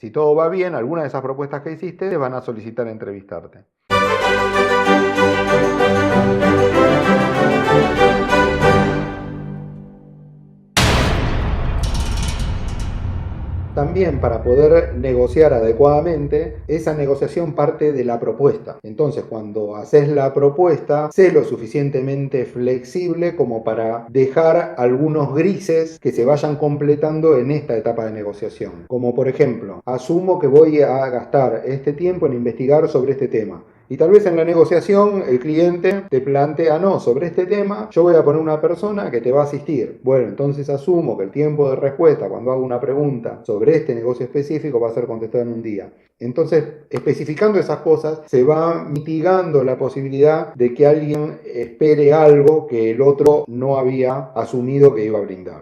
Si todo va bien, algunas de esas propuestas que hiciste te van a solicitar entrevistarte. También para poder negociar adecuadamente, esa negociación parte de la propuesta. Entonces, cuando haces la propuesta, sé lo suficientemente flexible como para dejar algunos grises que se vayan completando en esta etapa de negociación. Como por ejemplo, asumo que voy a gastar este tiempo en investigar sobre este tema. Y tal vez en la negociación el cliente te plantea, no, sobre este tema yo voy a poner una persona que te va a asistir. Bueno, entonces asumo que el tiempo de respuesta cuando hago una pregunta sobre este negocio específico va a ser contestado en un día. Entonces, especificando esas cosas, se va mitigando la posibilidad de que alguien espere algo que el otro no había asumido que iba a brindar.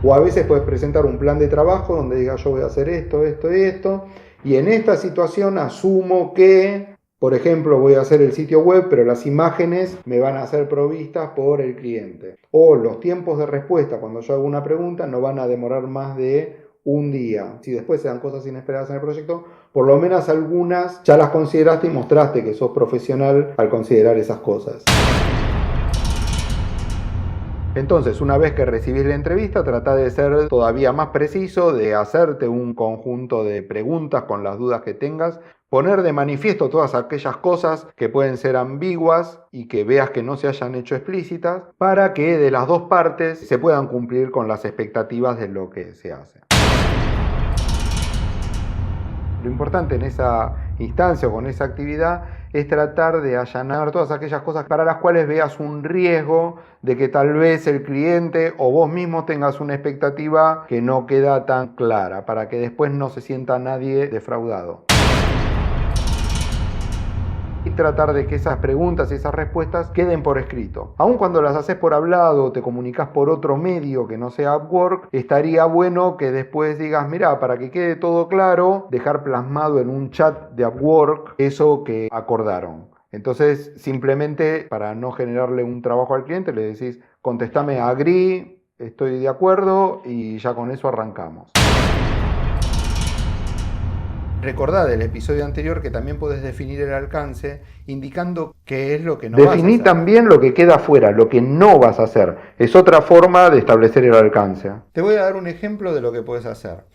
O a veces puedes presentar un plan de trabajo donde digas yo voy a hacer esto, esto y esto. Y en esta situación asumo que, por ejemplo, voy a hacer el sitio web, pero las imágenes me van a ser provistas por el cliente. O los tiempos de respuesta cuando yo hago una pregunta no van a demorar más de un día. Si después se dan cosas inesperadas en el proyecto, por lo menos algunas ya las consideraste y mostraste que sos profesional al considerar esas cosas. Entonces, una vez que recibís la entrevista, trata de ser todavía más preciso, de hacerte un conjunto de preguntas con las dudas que tengas, poner de manifiesto todas aquellas cosas que pueden ser ambiguas y que veas que no se hayan hecho explícitas, para que de las dos partes se puedan cumplir con las expectativas de lo que se hace. Lo importante en esa instancia o con esa actividad es tratar de allanar todas aquellas cosas para las cuales veas un riesgo de que tal vez el cliente o vos mismo tengas una expectativa que no queda tan clara, para que después no se sienta nadie defraudado. Y tratar de que esas preguntas y esas respuestas queden por escrito. Aun cuando las haces por hablado o te comunicas por otro medio que no sea Upwork, estaría bueno que después digas, mira, para que quede todo claro, dejar plasmado en un chat de Upwork eso que acordaron. Entonces, simplemente para no generarle un trabajo al cliente, le decís, contestame agree, estoy de acuerdo, y ya con eso arrancamos. Recordá del episodio anterior que también podés definir el alcance indicando qué es lo que no vas a hacer. Definí también lo que queda fuera, lo que no vas a hacer. Es otra forma de establecer el alcance. Te voy a dar un ejemplo de lo que puedes hacer.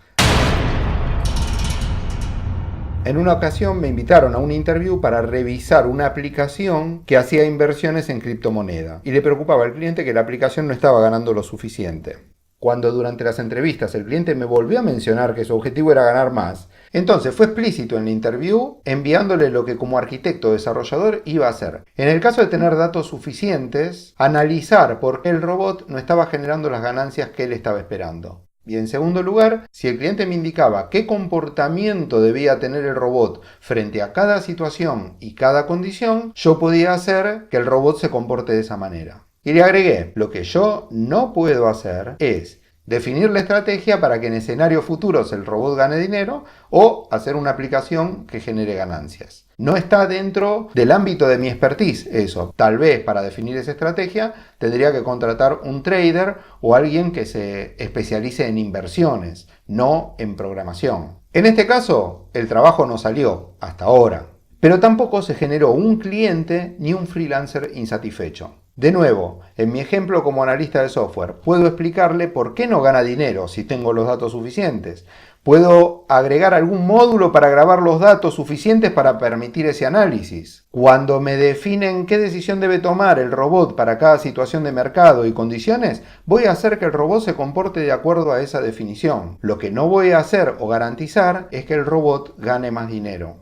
En una ocasión me invitaron a un interview para revisar una aplicación que hacía inversiones en criptomoneda y le preocupaba al cliente que la aplicación no estaba ganando lo suficiente. Cuando durante las entrevistas el cliente me volvió a mencionar que su objetivo era ganar más, entonces fue explícito en la interview enviándole lo que como arquitecto desarrollador iba a hacer. En el caso de tener datos suficientes, analizar por qué el robot no estaba generando las ganancias que él estaba esperando. Y en segundo lugar, si el cliente me indicaba qué comportamiento debía tener el robot frente a cada situación y cada condición, yo podía hacer que el robot se comporte de esa manera. Y le agregué, lo que yo no puedo hacer es definir la estrategia para que en escenarios futuros el robot gane dinero o hacer una aplicación que genere ganancias. No está dentro del ámbito de mi expertise eso. Tal vez para definir esa estrategia tendría que contratar un trader o alguien que se especialice en inversiones, no en programación. En este caso, el trabajo no salió hasta ahora, pero tampoco se generó un cliente ni un freelancer insatisfecho. De nuevo, en mi ejemplo como analista de software, puedo explicarle por qué no gana dinero si tengo los datos suficientes. Puedo agregar algún módulo para grabar los datos suficientes para permitir ese análisis. Cuando me definen qué decisión debe tomar el robot para cada situación de mercado y condiciones, voy a hacer que el robot se comporte de acuerdo a esa definición. Lo que no voy a hacer o garantizar es que el robot gane más dinero.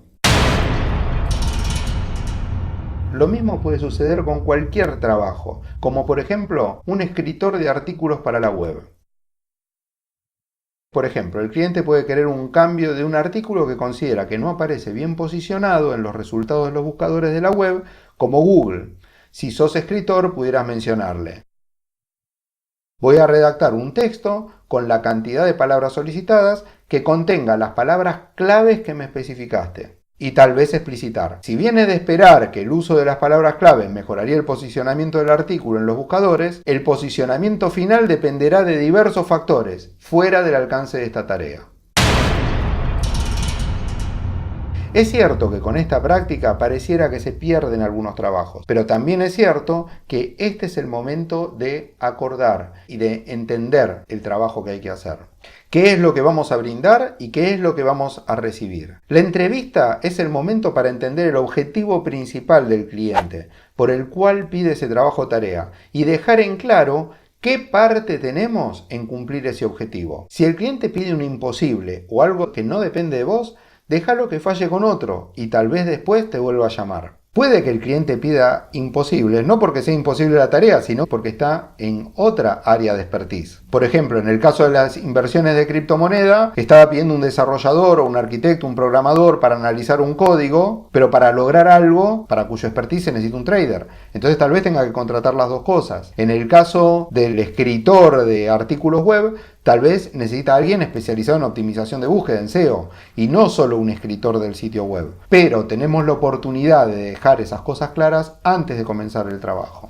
Lo mismo puede suceder con cualquier trabajo, como por ejemplo un escritor de artículos para la web. Por ejemplo, el cliente puede querer un cambio de un artículo que considera que no aparece bien posicionado en los resultados de los buscadores de la web, como Google. Si sos escritor, pudieras mencionarle: voy a redactar un texto con la cantidad de palabras solicitadas que contenga las palabras claves que me especificaste. y tal vez explicitar. Si bien es de esperar que el uso de las palabras clave mejoraría el posicionamiento del artículo en los buscadores, el posicionamiento final dependerá de diversos factores, fuera del alcance de esta tarea. Es cierto que con esta práctica pareciera que se pierden algunos trabajos, pero también es cierto que este es el momento de acordar y de entender el trabajo que hay que hacer. ¿Qué es lo que vamos a brindar y qué es lo que vamos a recibir? La entrevista es el momento para entender el objetivo principal del cliente, por el cual pide ese trabajo o tarea, y dejar en claro ¿qué parte tenemos en cumplir ese objetivo? Si el cliente pide un imposible o algo que no depende de vos, déjalo que falle con otro y tal vez después te vuelva a llamar. Puede que el cliente pida imposible, no porque sea imposible la tarea, sino porque está en otra área de expertise. Por ejemplo, en el caso de las inversiones de criptomoneda, estaba pidiendo un desarrollador o un arquitecto, un programador para analizar un código, pero para lograr algo para cuyo expertise se necesita un trader. Entonces tal vez tenga que contratar las dos cosas. En el caso del escritor de artículos web, tal vez necesita a alguien especializado en optimización de búsqueda, en SEO, y no solo un escritor del sitio web. Pero tenemos la oportunidad de dejar esas cosas claras antes de comenzar el trabajo.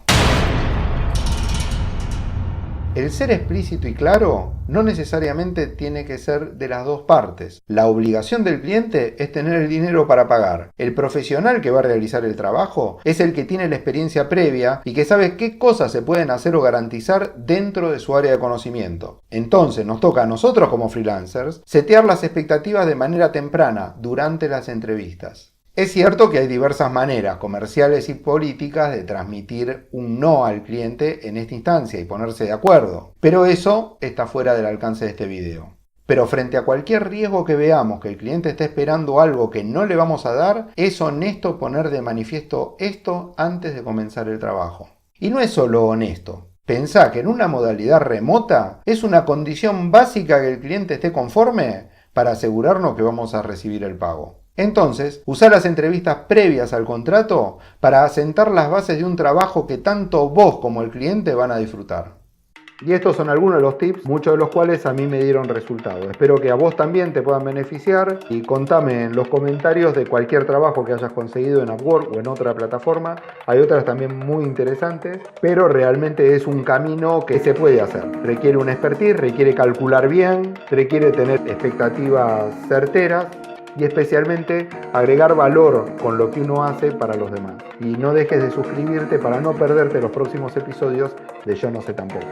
El ser explícito y claro no necesariamente tiene que ser de las dos partes. La obligación del cliente es tener el dinero para pagar. El profesional que va a realizar el trabajo es el que tiene la experiencia previa y que sabe qué cosas se pueden hacer o garantizar dentro de su área de conocimiento. Entonces nos toca a nosotros como freelancers setear las expectativas de manera temprana durante las entrevistas. Es cierto que hay diversas maneras comerciales y políticas de transmitir un no al cliente en esta instancia y ponerse de acuerdo, pero eso está fuera del alcance de este video. Pero frente a cualquier riesgo que veamos que el cliente esté esperando algo que no le vamos a dar, es honesto poner de manifiesto esto antes de comenzar el trabajo. Y no es solo honesto. Pensá que en una modalidad remota es una condición básica que el cliente esté conforme para asegurarnos que vamos a recibir el pago. Entonces, usar las entrevistas previas al contrato para asentar las bases de un trabajo que tanto vos como el cliente van a disfrutar. Y estos son algunos de los tips, muchos de los cuales a mí me dieron resultado. Espero que a vos también te puedan beneficiar y contame en los comentarios de cualquier trabajo que hayas conseguido en Upwork o en otra plataforma. Hay otras también muy interesantes, pero realmente es un camino que se puede hacer. Requiere una expertise, requiere calcular bien, requiere tener expectativas certeras y especialmente agregar valor con lo que uno hace para los demás. Y no dejes de suscribirte para no perderte los próximos episodios de Yo No Sé Tampoco.